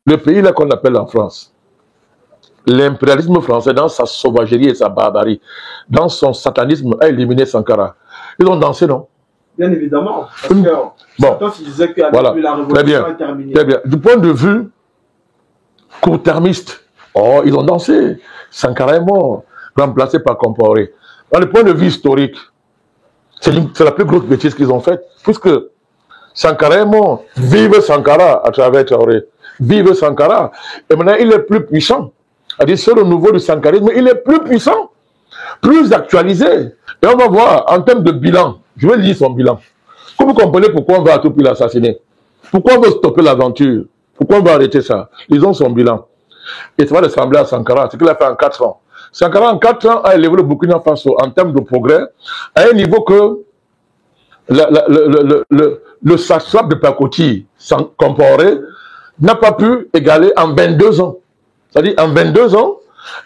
Le pays là qu'on appelle la France, l'impérialisme français, dans sa sauvagerie et sa barbarie, dans son satanisme, a éliminé Sankara. Ils ont dansé, non? Bien évidemment. Parce que certains se disaient que voilà. la révolution est terminée. Très bien. Du point de vue court-termiste, oh, ils ont dansé. Sankara est mort, remplacé par Compaoré. Dans le point de vue historique, c'est la plus grosse bêtise qu'ils ont faite, puisque Sankara est mort. Vive Sankara à travers Traoré. Vive Sankara. Et maintenant, il est plus puissant. C'est-à-dire, sur le nouveau du sankarisme, il est plus puissant, plus actualisé. Et on va voir, en termes de bilan, je vais lire son bilan. Comme vous comprenez pourquoi on va à tout prix l'assassiner. Pourquoi on veut stopper l'aventure. Pourquoi on va arrêter ça. Lisons son bilan. Et ça va ressembler à Sankara, ce qu'il a fait en 4 ans. Sankara, en 4 ans, a élevé le Burkina Faso en termes de progrès à un niveau que le satrap de Pakoti, Compaoré, n'a pas pu égaler en 22 ans. C'est-à-dire en 22 ans,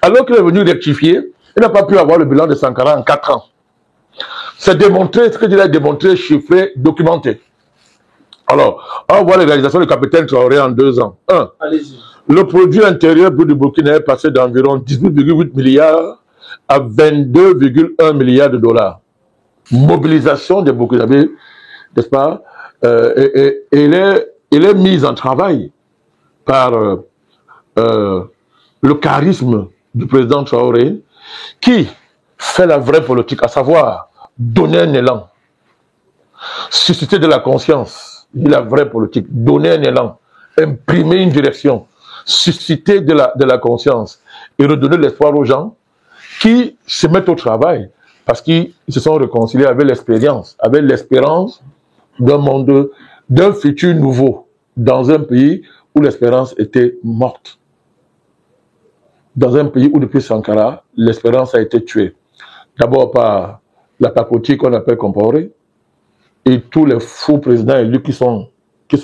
alors qu'il est venu rectifier, il n'a pas pu avoir le bilan de Sankara en 4 ans. C'est démontré, ce que je a démontré, chiffré, documenté. Alors, on va voir les réalisations du capitaine Traoré en 2 ans. 1. Le produit intérieur brut du Burkina est passé d'environ 18,8 milliards à 22,1 milliards de dollars. Mobilisation des Burkinabés, n'est-ce pas? Et il est mis en travail par le charisme du président Traoré, qui fait la vraie politique, à savoir donner un élan, susciter de la conscience, la vraie politique, donner un élan, imprimer une direction, susciter de la conscience et redonner l'espoir aux gens qui se mettent au travail parce qu'ils se sont réconciliés avec l'expérience, avec l'espérance d'un monde, d'un futur nouveau dans un pays où l'espérance était morte. Dans un pays où depuis Sankara, l'espérance a été tuée. D'abord par la Pakoti qu'on appelle Compaoré et tous les faux présidents élus qui sont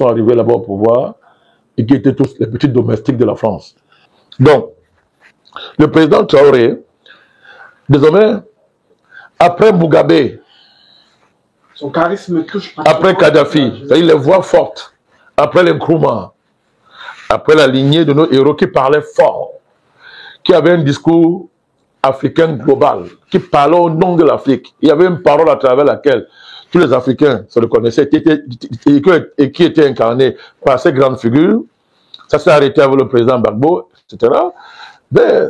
arrivés là-bas au pouvoir et qui étaient tous les petits domestiques de la France. Donc, le président Traoré, désormais, après Mugabe, son charisme touche après Kadhafi, c'est-à-dire les voix fortes, après les Nkrumah, après la lignée de nos héros qui parlaient fort, qui avaient un discours africain global, qui parlait au nom de l'Afrique. Il y avait une parole à travers laquelle tous les Africains se reconnaissaient et qui était incarné par ces grandes figures. Ça s'est arrêté avec le président Gbagbo, etc. Mais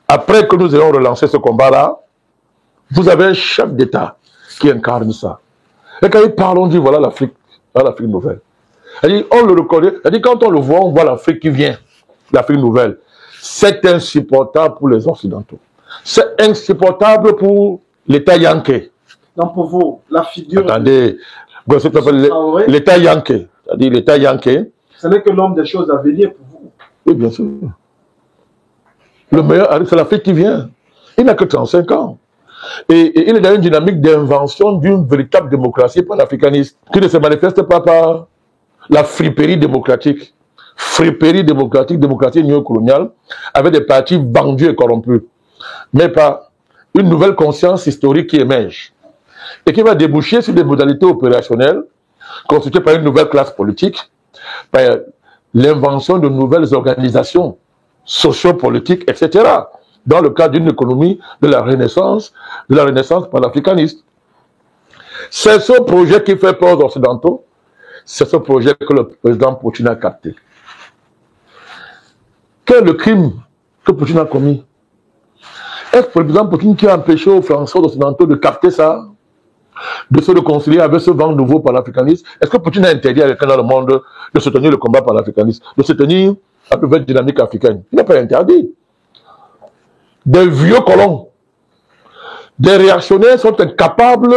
après que nous ayons relancé ce combat-là, vous avez un chef d'État qui incarne ça. Et quand ils parlent, on dit voilà l'Afrique nouvelle. On le reconnaît. Quand on le voit, on voit l'Afrique qui vient, l'Afrique nouvelle. C'est insupportable pour les Occidentaux. C'est insupportable pour l'État yankee. Donc pour vous, la figure... Attendez, l'État yankee, c'est-à-dire l'État yankee... Ce n'est que l'homme des choses à venir pour vous. Oui, bien sûr. Le meilleur, c'est l'Afrique qui vient. Il n'a que 35 ans. Et il est dans une dynamique d'invention d'une véritable démocratie panafricaniste, qui ne se manifeste pas par la friperie démocratique. Friperie démocratique, démocratie néocoloniale, avec des partis vendus et corrompus, mais par une nouvelle conscience historique qui émerge et qui va déboucher sur des modalités opérationnelles constituées par une nouvelle classe politique, par l'invention de nouvelles organisations sociopolitiques, etc., dans le cadre d'une économie de la Renaissance panafricaniste. C'est ce projet qui fait peur aux Occidentaux, c'est ce projet que le président Poutine a capté. Quel est le crime que Poutine a commis? Est-ce le président Poutine qui a empêché aux Français occidentaux de capter ça, de se réconcilier avec ce vent nouveau panafricaniste? Est-ce que Poutine a interdit à quelqu'un dans le monde de soutenir le combat panafricaniste, de soutenir la nouvelle dynamique africaine? Il n'a pas interdit. Des vieux colons, des réactionnaires sont incapables,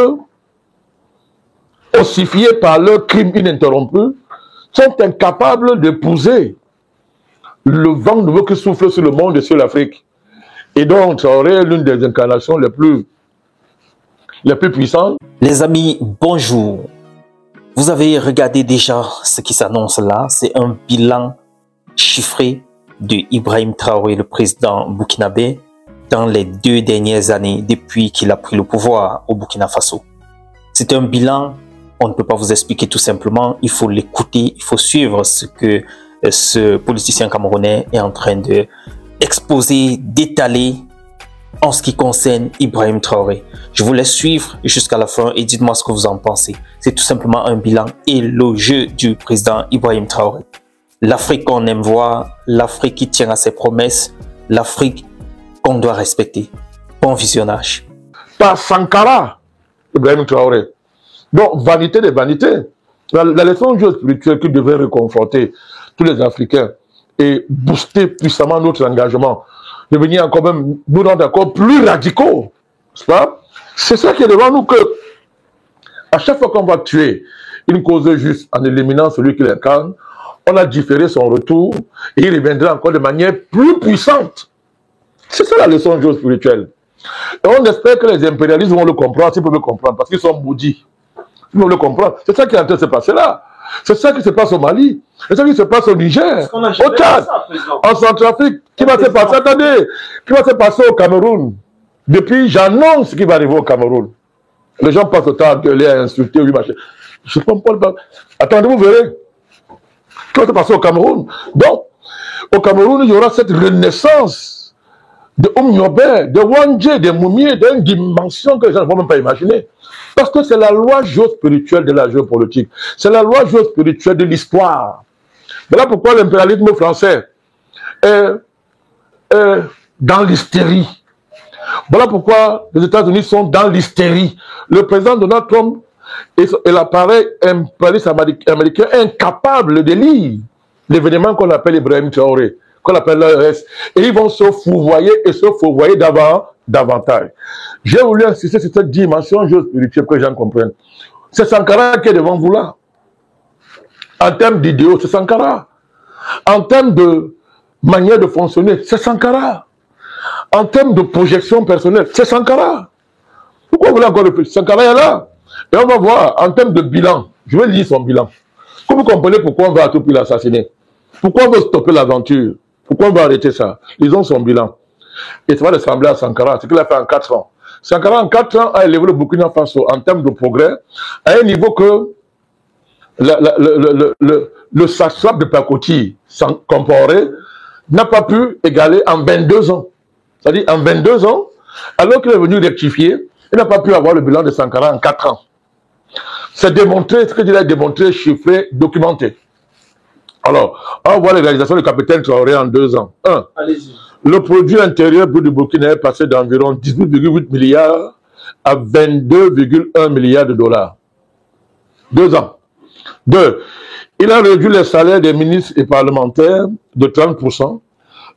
ossifiés par leur crime ininterrompu, sont incapables d'épouser le vent nouveau qui souffle sur le monde et sur l'Afrique. Et donc, ça aurait l'une des incarnations les plus puissantes. Les amis, bonjour. Vous avez regardé déjà ce qui s'annonce là. C'est un bilan chiffré de Ibrahim Traoré, le président burkinabé, dans les 2 dernières années depuis qu'il a pris le pouvoir au Burkina Faso. C'est un bilan, on ne peut pas vous expliquer tout simplement. Il faut l'écouter, il faut suivre ce que ce politicien camerounais est en train de exposer, d'étaler en ce qui concerne Ibrahim Traoré. Je vous laisse suivre jusqu'à la fin et dites-moi ce que vous en pensez. C'est tout simplement un bilan élogieux du président Ibrahim Traoré. L'Afrique qu'on aime voir, l'Afrique qui tient à ses promesses, l'Afrique qu'on doit respecter. Bon visionnage. Par Sankara, Ibrahim Traoré. Donc, vanité des vanités. La leçon spirituelle qui devait réconforter tous les Africains et booster puissamment notre engagement, devenir encore même, nous rendre encore plus radicaux. C'est ça qui est devant nous, que à chaque fois qu'on va tuer une cause juste en éliminant celui qui l'incarne, on a différé son retour et il reviendra encore de manière plus puissante. C'est ça la leçon spirituelle. Et on espère que les impérialistes vont le comprendre, s'ils peuvent le comprendre, parce qu'ils sont maudits. Ils vont le comprendre. C'est ça qui est en train de se passer là. C'est ça qui se passe au Mali. C'est ça qui se passe au Niger, au Tchad, en Centrafrique. Qui va se passer, attendez, qui va se passer au Cameroun. Depuis, j'annonce ce qui va arriver au Cameroun. Les gens passent le temps à gueuler, à insulter, oui, machin. Je ne comprends pas. Attendez, vous verrez. Ce qui va se passer au Cameroun. Donc, au Cameroun, il y aura cette renaissance de Oumniobé, de Wandje, des Moumiers, d'une dimension que les gens ne vont même pas imaginer. Parce que c'est la loi géospirituelle de la géopolitique. C'est la loi géospirituelle de l'histoire. Voilà pourquoi l'impérialisme français est dans l'hystérie. Voilà pourquoi les États-Unis sont dans l'hystérie. Le président Donald Trump et l'appareil impérialiste américain incapable de lire l'événement qu'on appelle Ibrahim Traoré, qu'on appelle l'AES. Et ils vont se fourvoyer et se fourvoyer davantage. J'ai voulu insister sur cette dimension géospirituelle que les gens comprennent. C'est Sankara qui est devant vous là. En termes d'idéaux, c'est Sankara. En termes de manière de fonctionner, c'est Sankara. En termes de projection personnelle, c'est Sankara. Pourquoi vous voulez encore le plus? Sankara est là. Et on va voir, en termes de bilan, je vais lire son bilan. Vous comprenez pourquoi on va à tout prix l'assassiner. Pourquoi on veut stopper l'aventure. Pourquoi on va arrêter ça. Lisons son bilan. Et ça va ressembler à Sankara, ce qu'il a fait en 4 ans. Sankara, en 4 ans, a élevé le Burkina Faso en termes de progrès à un niveau que le satrap de Pakoti, Compaoré, n'a pas pu égaler en 22 ans. C'est-à-dire en 22 ans, alors qu'il est venu rectifier, il n'a pas pu avoir le bilan de Sankara en 4 ans. C'est démontré, ce que je l'ai démontré, chiffré, documenté. Alors, on voit les réalisations du capitaine Traoré en 2 ans. 1. Le produit intérieur brut du Burkina est passé d'environ 18,8 milliards à 22,1 milliards de dollars. 2 ans. 2. Il a réduit les salaires des ministres et parlementaires de 30%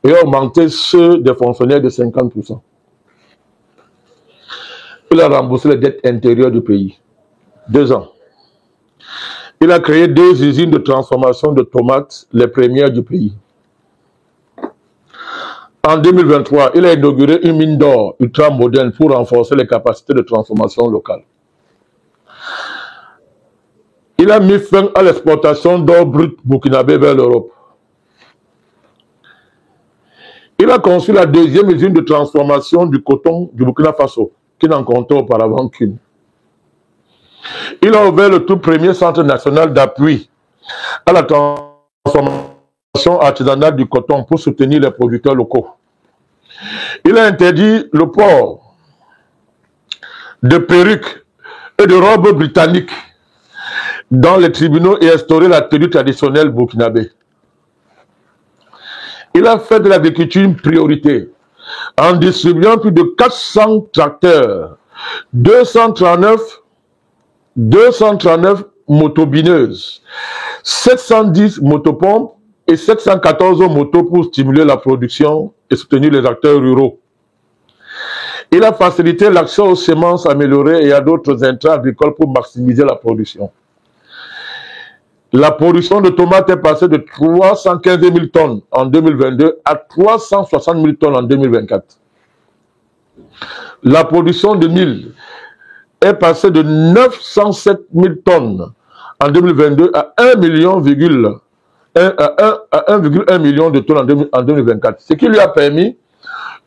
et a augmenté ceux des fonctionnaires de 50%. Il a remboursé les dettes intérieures du pays. 2 ans. Il a créé 2 usines de transformation de tomates, les premières du pays. En 2023, il a inauguré une mine d'or ultra moderne pour renforcer les capacités de transformation locale. Il a mis fin à l'exportation d'or brut burkinabé vers l'Europe. Il a conçu la 2e usine de transformation du coton du Burkina Faso, qui n'en comptait auparavant qu'une. Il a ouvert le tout premier centre national d'appui à la transformation artisanale du coton pour soutenir les producteurs locaux. Il a interdit le port de perruques et de robes britanniques dans les tribunaux et instauré la tenue traditionnelle burkinabé. Il a fait de l'agriculture une priorité en distribuant plus de 400 tracteurs, 239 motobineuses, 710 motopompes et 714 motos pour stimuler la production et soutenir les acteurs ruraux. Il a facilité l'accès aux semences améliorées et à d'autres intrants agricoles pour maximiser la production. La production de tomates est passée de 315 000 tonnes en 2022 à 360 000 tonnes en 2024. La production de mil est passée de 907 000 tonnes en 2022 à 1,1 million de tonnes en 2024. Ce qui lui a permis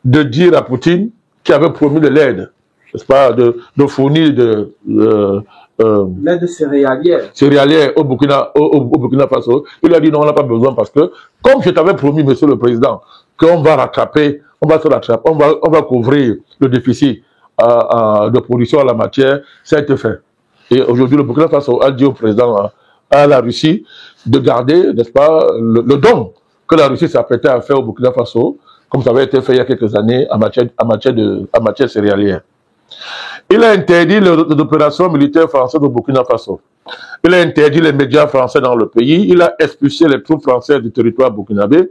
de dire à Poutine, qui avait promis de l'aide, n'est-ce pas, de fournir l'aide céréalière au Burkina Faso. Il a dit non, on n'a pas besoin parce que, comme je t'avais promis, monsieur le président, qu'on va rattraper, on va couvrir le déficit de production à la matière, ça a été fait. Et aujourd'hui, le Burkina Faso a dit au président, à la Russie, de garder, n'est-ce pas, le don que la Russie s'apprêtait à faire au Burkina Faso, comme ça avait été fait il y a quelques années en matière céréalière. Il a interdit les opérations militaires françaises au Burkina Faso. Il a interdit les médias français dans le pays. Il a expulsé les troupes françaises du territoire burkinabé.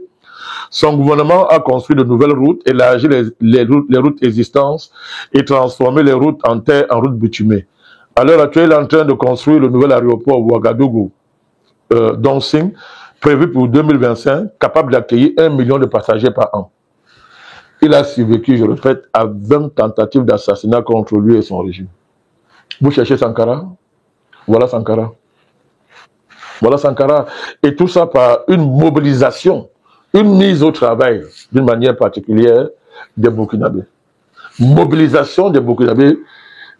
Son gouvernement a construit de nouvelles routes, élargi les routes existantes et transformé les routes en terre en routes bitumées. À l'heure actuelle, il est en train de construire le nouvel aéroport Ouagadougou, Dongxing, prévu pour 2025, capable d'accueillir 1 million de passagers par an. Il a survécu, je répète, à 20 tentatives d'assassinat contre lui et son régime. Vous cherchez Sankara? Voilà Sankara. Voilà Sankara. Et tout ça par une mobilisation, une mise au travail, d'une manière particulière, des Burkinabés. Mobilisation des Burkinabés,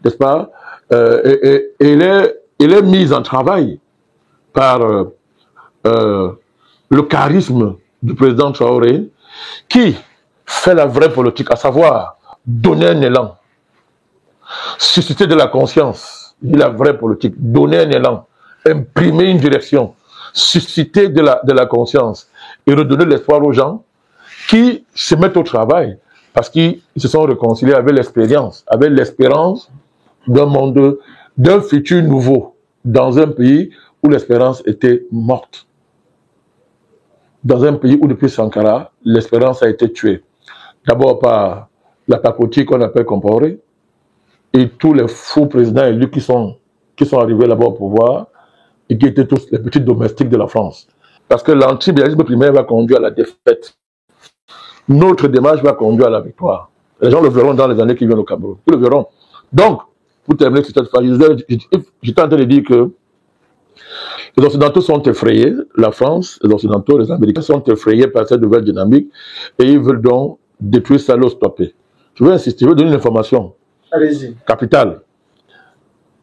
n'est-ce pas? Il est mis en travail par le charisme du président Traoré, qui fait la vraie politique, à savoir donner un élan, susciter de la conscience, la vraie politique, donner un élan, imprimer une direction, susciter de la conscience et redonner l'espoir aux gens qui se mettent au travail parce qu'ils se sont réconciliés avec l'expérience, avec l'espérance d'un monde, d'un futur nouveau dans un pays où l'espérance était morte. Dans un pays où depuis Sankara, l'espérance a été tuée. D'abord par la pacotille qu'on appelle Compaoré et tous les faux présidents élus qui sont arrivés là-bas au pouvoir et qui étaient tous les petits domestiques de la France. Parce que l'anti-impérialisme primaire va conduire à la défaite. Notre démarche va conduire à la victoire. Les gens le verront dans les années qui viennent au Cameroun. Ils le verront. Donc, pour terminer cette phase, j'étais en train de dire que les Occidentaux sont effrayés, la France, les Occidentaux, les Américains sont effrayés par cette nouvelle dynamique et ils veulent donc détruire ça, le stopper. Je veux insister, je veux donner une information capitale.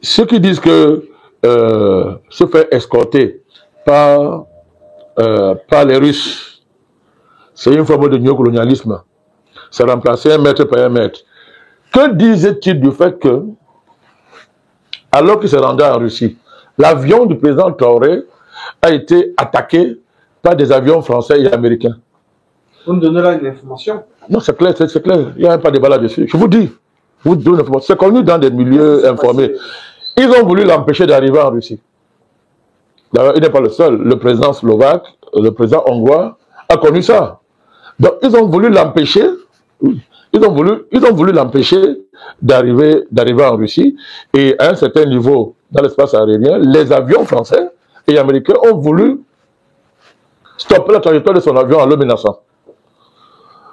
Ceux qui disent que se faire escorter par les Russes, c'est une forme de néocolonialisme. C'est remplacer un maître par un maître. Que disait-il du fait que, alors qu'il se rendait en Russie, l'avion du président Traoré a été attaqué par des avions français et américains? Vous me donnez là une information? Non, c'est clair, c'est clair. Il n'y a pas de débat là-dessus. Je vous dis, vous donne l'information. C'est connu dans des milieux informés. Ils ont voulu l'empêcher d'arriver en Russie. D'ailleurs, il n'est pas le seul. Le président slovaque, le président hongrois a connu ça. Donc, ils ont voulu l'empêcher. Ils ont voulu l'empêcher d'arriver en Russie. Et à un certain niveau, dans l'espace aérien, les avions français et américains ont voulu stopper la trajectoire de son avion en le menaçant.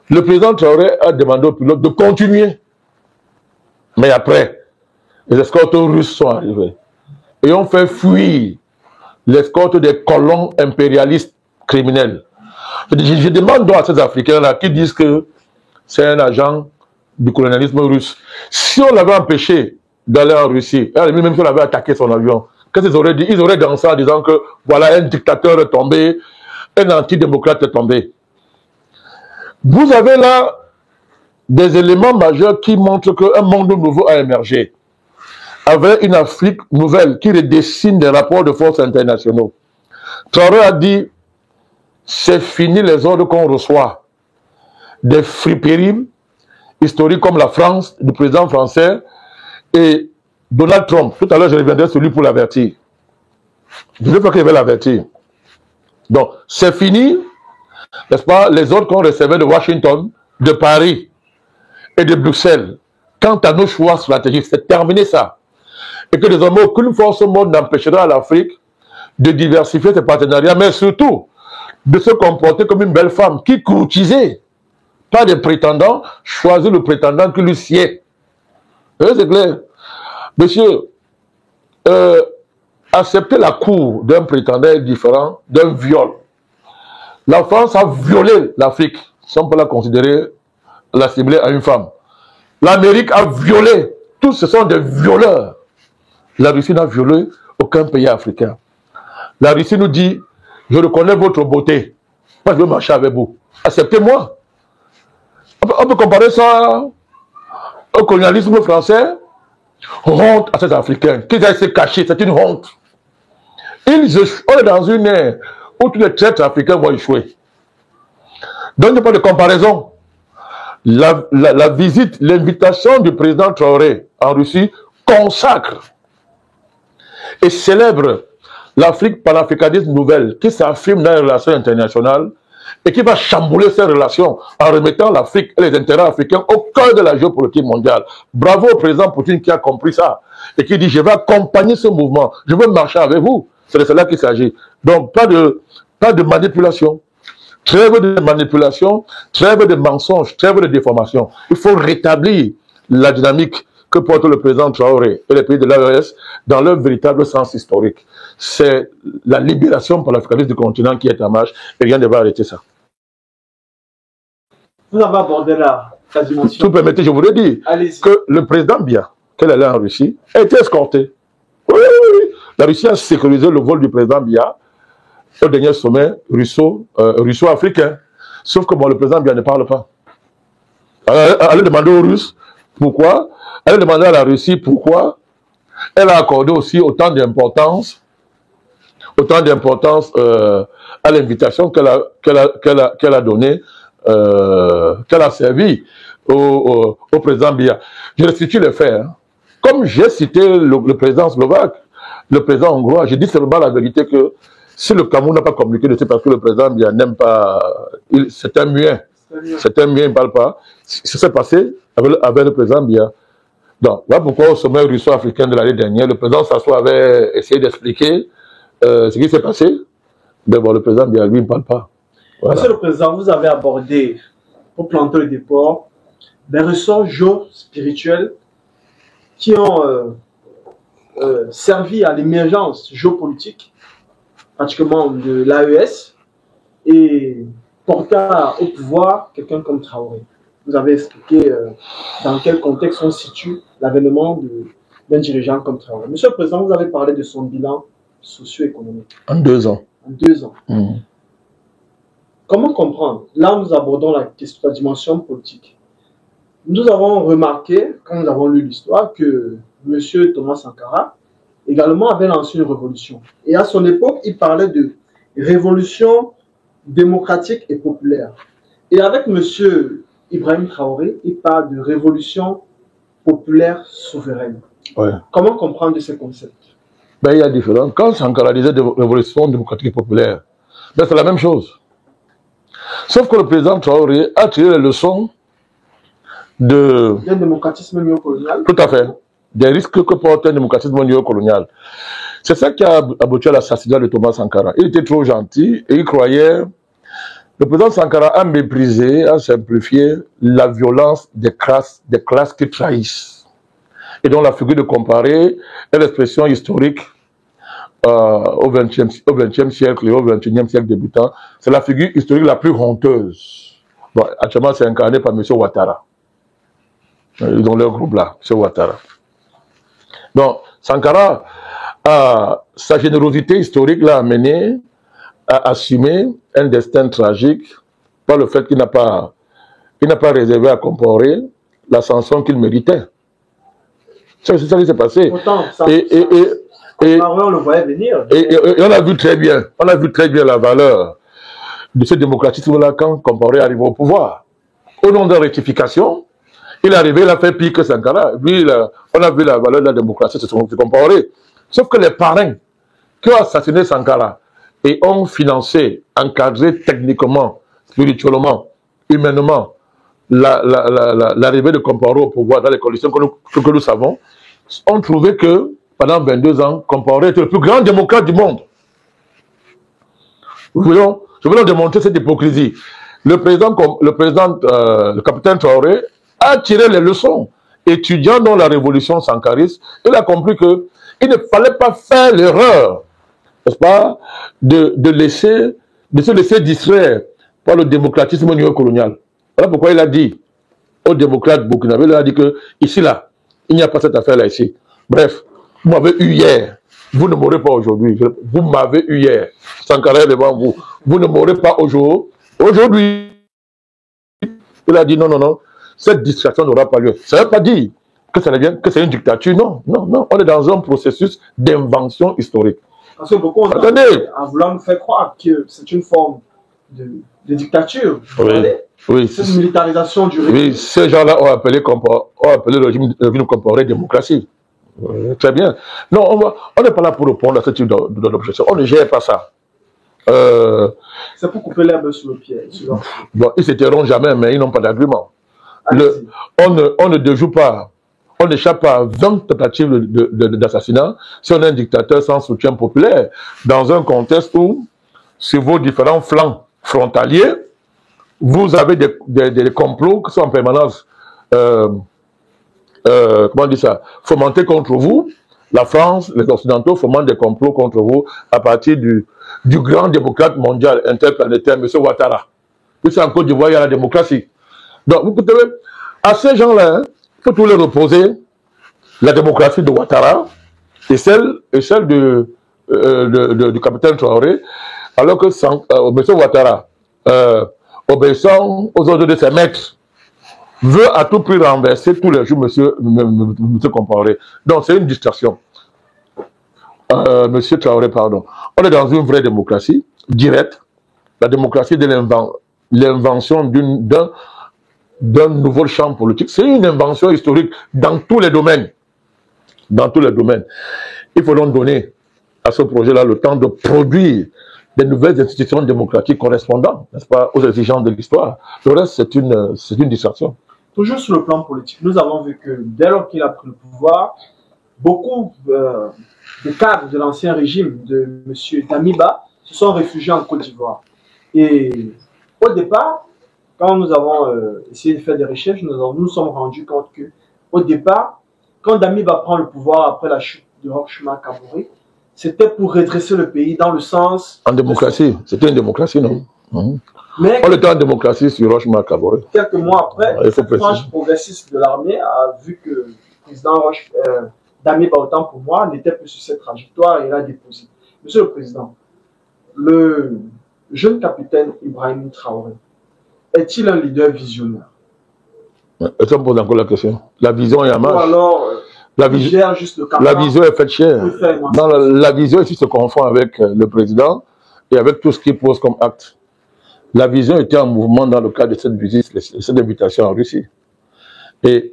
Le président Traoré a demandé aux pilotes de continuer. Mais après, les escortes russes sont arrivés et ont fait fuir l'escorte des colons impérialistes criminels. Je demande donc à ces Africains-là qui disent que c'est un agent du colonialisme russe. Si on l'avait empêché d'aller en Russie, même si on avait attaqué son avion, qu'est-ce qu'ils auraient dit? Ils auraient dansé en disant que voilà, un dictateur est tombé, un antidémocrate est tombé. Vous avez là des éléments majeurs qui montrent qu'un monde nouveau a émergé, avec une Afrique nouvelle qui redessine des rapports de force internationaux. Traoré a dit, c'est fini les ordres qu'on reçoit des friperies historiques comme la France, du président français et Donald Trump. Tout à l'heure, je reviendrai sur lui pour l'avertir. Je ne veux pas qu'il va l'avertir. Donc, c'est fini, n'est-ce pas, les ordres qu'on recevait de Washington, de Paris et de Bruxelles. Quant à nos choix stratégiques, c'est terminé ça. Et que désormais, aucune force au monde n'empêchera l'Afrique de diversifier ses partenariats, mais surtout de se comporter comme une belle femme qui courtisait, pas des prétendants, choisit le prétendant qui lui sied. C'est clair. Monsieur, accepter la cour d'un prétendant est différent d'un viol. La France a violé l'Afrique, si on peut la considérer, la cibler à une femme. L'Amérique a violé. Tous ce sont des violeurs. La Russie n'a violé aucun pays africain. La Russie nous dit, je reconnais votre beauté. Moi, je veux marcher avec vous. Acceptez-moi. On peut comparer ça au colonialisme français. Honte à ces Africains. Qu'ils aient se cacher, c'est une honte. On est dans une ère où tous les traîtres africains vont échouer. Donc, il n'y a pas de comparaison. La visite, l'invitation du président Traoré en Russie consacre et célèbre l'Afrique panafricaniste nouvelle qui s'affirme dans les relations internationales et qui va chambouler ces relations en remettant l'Afrique et les intérêts africains au cœur de la géopolitique mondiale. Bravo au président Poutine qui a compris ça et qui dit je vais accompagner ce mouvement, je veux marcher avec vous. C'est de cela qu'il s'agit. Donc pas de manipulation. Trêve de manipulation, trêve de mensonges, trêve de déformation. Il faut rétablir la dynamique que porte le président Traoré et les pays de l'AES dans leur véritable sens historique. C'est la libération par l'africanisme du continent qui est en marche et rien ne va arrêter ça. Vous avez abordé la dimension. Si vous permettez, je voudrais dire que le président Biya, qu'elle allait en Russie, a été escorté. Oui. La Russie a sécurisé le vol du président Biya au dernier sommet russo-africain. Sauf que bon, le président Biya ne parle pas. Elle a demandé aux Russes pourquoi. Elle a demandé à la Russie pourquoi. Elle a accordé aussi autant d'importance à l'invitation qu'elle a donnée, qu'elle a servi au président Biya. Je restitue les faits. Hein. Comme j'ai cité le président slovaque, le président hongrois, j'ai dit seulement la vérité que si le Cameroun n'a pas communiqué dessus parce que le président Biya n'aime pas, c'est un muet, il ne parle pas. Ce s'est passé avec le président Biya. Donc, voilà pourquoi au sommet russo-africain de l'année dernière, le président Sassou avait essayé d'expliquer ce qui s'est passé. Mais bon, le président Biya, lui, ne parle pas. Voilà. Monsieur le Président, vous avez abordé, pour planter le dépôt, des ressorts géospirituels qui ont servi à l'émergence géopolitique, pratiquement de l'AES, et porté au pouvoir quelqu'un comme Traoré. Vous avez expliqué dans quel contexte on situe l'avènement d'un dirigeant comme Traoré. Monsieur le Président, vous avez parlé de son bilan socio-économique. En 2 ans. En 2 ans. Comment comprendre? Là, nous abordons la dimension politique. Nous avons remarqué, quand nous avons lu l'histoire, que M. Thomas Sankara également avait lancé une révolution. Et à son époque, il parlait de révolution démocratique et populaire. Et avec M. Ibrahim Traoré, il parle de révolution populaire souveraine. Ouais. Comment comprendre ces concepts? Ben, il y a différents. Quand Sankara disait de révolution démocratique et populaire, ben, c'est la même chose. Sauf que le président Traoré a tiré les leçons d'un démocratisme néocolonial. Tout à fait. Des risques que porte un démocratisme néocolonial. C'est ça qui a abouti à l'assassinat de Thomas Sankara. Il était trop gentil et il croyait. Le président Sankara a méprisé, a simplifié la violence des classes qui trahissent. Et donc la figure de comparer est l'expression historique au XXe siècle et au XXIe siècle débutant. C'est la figure historique la plus honteuse. Bon, actuellement, c'est incarné par M. Ouattara. Ils ont leur groupe là, M. Ouattara. Donc, Sankara, sa générosité historique l'a amené à assumer un destin tragique par le fait qu'il n'a pas réservé à Compaoré la sanction qu'il méritait. C'est ça qui s'est passé. Pourtant, on le voyait venir. Et on a vu très bien la valeur de ce démocratisme-là quand Compaoré arrive au pouvoir. Au nom de la rectification, il est arrivé, il a fait pire que Sankara. Lui, on a vu la valeur de la démocratie, c'est Compaoré. Sauf que les parrains qui ont assassiné Sankara et ont financé, encadré techniquement, spirituellement, humainement, l'arrivée de Compaoré au pouvoir dans les conditions que nous savons, ont trouvé que pendant 22 ans, Compaoré était le plus grand démocrate du monde. Je voulais démontrer cette hypocrisie. Le capitaine Traoré a tiré les leçons. Étudiant dans la révolution sankariste, il a compris qu'il ne fallait pas faire l'erreur, n'est-ce pas, de se laisser distraire par le démocratisme néocolonial. Voilà pourquoi il a dit aux démocrates burkinabés, il a dit que ici, là, il n'y a pas cette affaire-là ici. Bref, Vous m'avez eu hier. Vous ne m'aurez pas aujourd'hui. Vous m'avez eu hier. Sankara est devant vous. Vous ne m'aurez pas aujourd'hui. Aujourd'hui. Il a dit non, non, non. Cette distraction n'aura pas lieu. Ça ne veut pas dire que ça devient, que c'est une dictature. Non, non, non. On est dans un processus d'invention historique. Parce que beaucoup ont à vouloir nous faire croire que c'est une forme de dictature. Oui. Oui. C'est une militarisation du régime. Oui, ces gens-là ont appelé le régime comparé démocratie. Très bien. Non, on n'est pas là pour répondre à ce type d'objection. On ne gère pas ça. C'est pour couper l'herbe sur le pied. Bon, ils ne se tairont jamais, mais ils n'ont pas d'argument. On ne déjoue pas, on n'échappe pas à 20 tentatives d'assassinat si on est un dictateur sans soutien populaire, dans un contexte où, sur vos différents flancs frontaliers, vous avez des complots qui sont en permanence comment on dit ça, fomentés contre vous. La France, les Occidentaux fomentent des complots contre vous à partir du grand démocrate mondial interplanétaire, M. Ouattara. Puis en Côte d'Ivoire, il y a la démocratie. Donc, vous pouvez, à ces gens-là, il faut tous les reposer, la démocratie de Ouattara et celle du capitaine Traoré, alors que M. Ouattara, obéissant aux ordres de ses maîtres, veut à tout prix renverser tous les jours monsieur Compaoré. Donc c'est une distraction. Monsieur Traoré, pardon. On est dans une vraie démocratie, directe. La démocratie de l'invention d'un nouveau champ politique. C'est une invention historique dans tous les domaines. Dans tous les domaines. Il faut donc donner à ce projet-là le temps de produire des nouvelles institutions démocratiques correspondant, n'est-ce pas, aux exigences de l'histoire. Le reste, c'est une distraction. Toujours sur le plan politique, nous avons vu que dès lors qu'il a pris le pouvoir, beaucoup de cadres de l'ancien régime de M. Damiba se sont réfugiés en Côte d'Ivoire. Et au départ, quand nous avons essayé de faire des recherches, nous sommes rendus compte que, au départ, quand Damiba prend le pouvoir après la chute de Roch Marc Kabore, c'était pour redresser le pays dans le sens... En démocratie, c'était une démocratie, non? Mais on était en démocratie sur Roch Marc Kabore. Quelques mois après, la frange progressiste de l'armée a vu que le président Damiba, autant pour moi, n'était plus sur cette trajectoire et il a déposé. Monsieur le Président, le jeune capitaine Ibrahim Traoré est-il un leader visionnaire? Est-ce qu'on pose encore la question? La vision est en marche. Ou alors, la vision est faite chère. La vision ici se confond avec le président et avec tout ce qu'il pose comme acte. La vision était en mouvement dans le cadre de cette visite, cette invitation en Russie. Et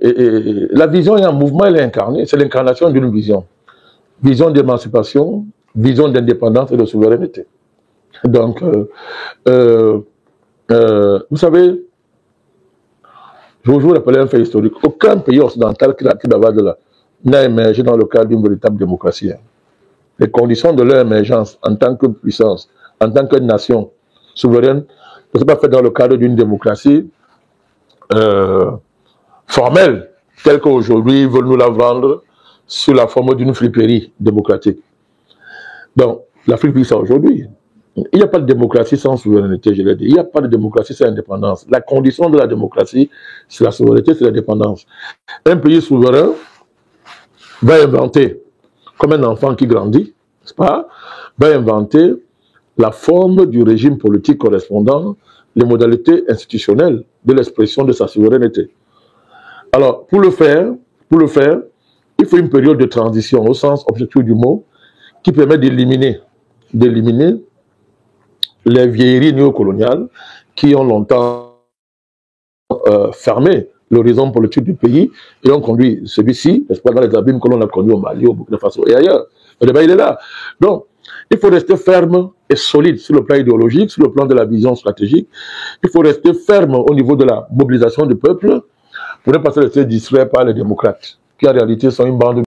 la vision est en mouvement, elle est incarnée. C'est l'incarnation d'une vision. Vision d'émancipation, vision d'indépendance et de souveraineté. Donc, vous savez, je vous rappelle un fait historique. Aucun pays occidental qui n'a émergé dans le cadre d'une véritable démocratie. Les conditions de leur émergence en tant que puissance, en tant que nation souveraine, ne sont pas faites dans le cadre d'une démocratie formelle, telle qu'aujourd'hui ils veulent nous la vendre sous la forme d'une friperie démocratique. Donc, la friperie, c'est aujourd'hui. Il n'y a pas de démocratie sans souveraineté, je l'ai dit. Il n'y a pas de démocratie sans indépendance. La condition de la démocratie, c'est la souveraineté, c'est l'indépendance. Un pays souverain va inventer, comme un enfant qui grandit, n'est-ce pas, va inventer la forme du régime politique correspondant, les modalités institutionnelles de l'expression de sa souveraineté. Alors, pour le faire, il faut une période de transition au sens objectif du mot qui permet d'éliminer les vieilleries néocoloniales qui ont longtemps fermé l'horizon politique du pays et ont conduit celui-ci, n'est-ce pas, dans les abîmes que l'on a conduits au Mali, au Burkina Faso et ailleurs. Le débat, il est là. Donc, il faut rester ferme et solide sur le plan idéologique, sur le plan de la vision stratégique. Il faut rester ferme au niveau de la mobilisation du peuple pour ne pas se laisser distraire par les démocrates, qui en réalité sont une bande